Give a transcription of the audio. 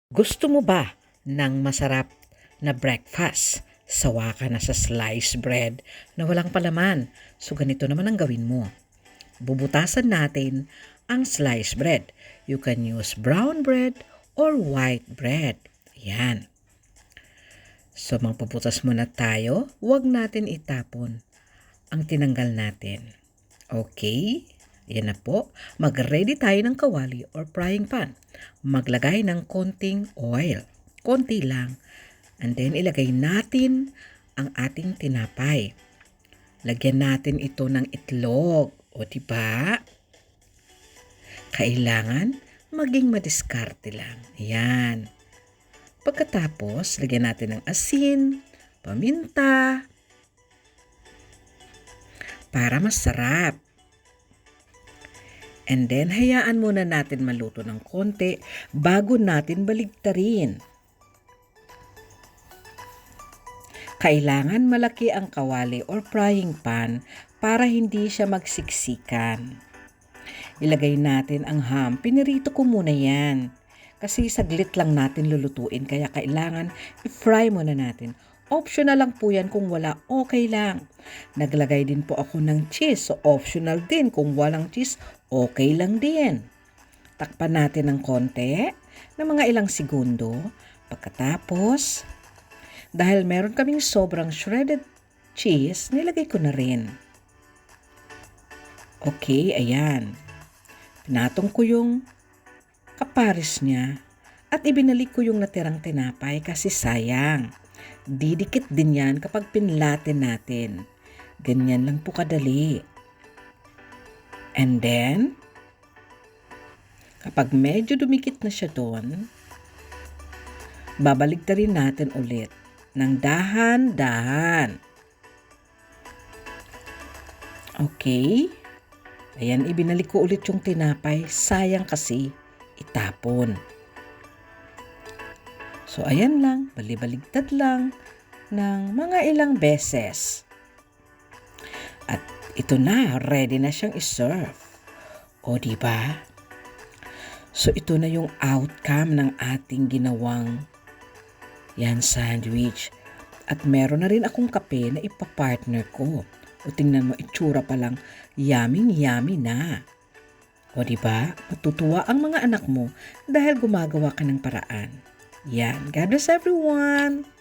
Gusto mo ba ng masarap na breakfast? Sawa ka na sa sliced bread na walang palaman. So ganito naman ang gawin mo. Bubutasan natin ang sliced bread. You can use brown bread or white bread. Yan. So magpuputas muna tayo. Huwag natin itapon ang tinanggal natin. Okay? Yan na po. Mag-ready tayo ng kawali or frying pan. Maglagay ng konting oil. Konti lang. And then ilagay natin ang ating tinapay. Lagyan natin ito ng itlog. O diba? Kailangan maging madiskarte lang. Yan. Pagkatapos, lagyan natin ng asin, paminta, para masarap. And then, hayaan muna natin maluto ng konti bago natin baligtarin. Kailangan malaki ang kawali or frying pan para hindi siya magsiksikan. Ilagay natin ang ham. Pinirito ko muna yan. Kasi saglit lang natin lulutuin kaya kailangan i-fry muna natin. Optional lang po yan kung wala, okay lang. Naglagay din po ako ng cheese, so optional din. Kung walang cheese, okay lang din. Takpan natin ng konti, ng mga ilang segundo. Pagkatapos, dahil meron kaming sobrang shredded cheese, nilagay ko na rin. Okay, ayan. Pinatong ko yung kaparis niya at ibinalik ko yung natirang tinapay kasi sayang. Didikit din yan kapag pinlatin natin. Ganyan lang po kadali. And then, kapag medyo dumikit na siya doon, babaligtarin natin ulit ng dahan-dahan. Okay? Ayan, ibinalik ko ulit yung tinapay. Sayang kasi itapon. So, ayan lang, balibaligtad lang ng mga ilang beses. At ito na, ready na siyang iserve. O, diba? So, ito na yung outcome ng ating ginawang yan sandwich. At meron na rin akong kape na ipapartner ko. O, tingnan mo, itsura pa lang, yummy na. O, diba? Matutuwa ang mga anak mo dahil gumagawa ka ng paraan. Yan. God bless everyone!